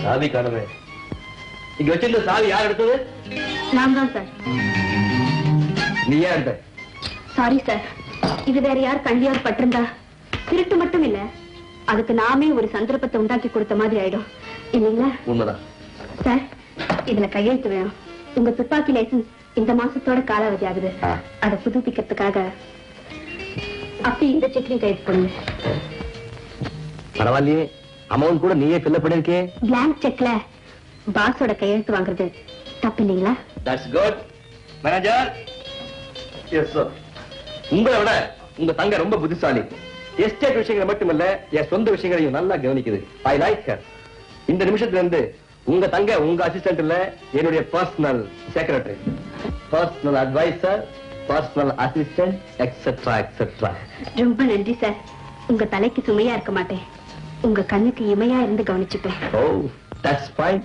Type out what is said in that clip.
சாவி காணுமே. இங்க வச்சிருந்த சாவி யார் எடுத்தது? நான் தான் சார். நீ ஏன் எடுத்த? சாரி சார், இது வேற யார் கண்டியார் பட்டிருந்தா திருட்டு மட்டும் இல்ல, அதுக்கு நாமே ஒரு சந்தர்ப்பத்தை உண்டாக்கி கொடுத்த மாதிரி ஆயிடும் இல்லைங்களா? உண்மைதான் சார். இதுல கையெழுத்து வேணும். உங்க துப்பாக்கி லைசன்ஸ் இந்த மாசத்தோட காலாவதி ஆகுது. அதை புதுப்பிக்கிறதுக்காக அப்படி இந்த செக்லையும் கையெழுத்து போடுங்க. பரவாயில்லையே, அமௌண்ட் கூட நீயே ஃபில் பண்ணிருக்கே. பிளாங்க் செக்ல பாஸோட கையெழுத்து வாங்குறது தப்பு இல்லைங்களா? That's good manager. Yes sir. உங்களை விட உங்க தங்க ரொம்ப புத்திசாலி. எஸ்டேட் விஷயங்களை மட்டுமல்ல, என் சொந்த விஷயங்களையும் நல்லா கவனிக்குது. I like her. இந்த நிமிஷத்துல இருந்து உங்க தங்க உங்க அசிஸ்டன்ட் இல்ல, என்னுடைய personal secretary, personal adviser, personal assistant etcetera etcetera. ரொம்ப நன்றி சார். உங்க தலைக்கு சுமையா இருக்க மாட்டேன், உங்க கண்ணுக்கு இமையா இருந்து கவனிச்சுப்பேன். ஓ, தட்ஸ் ஃபைன்.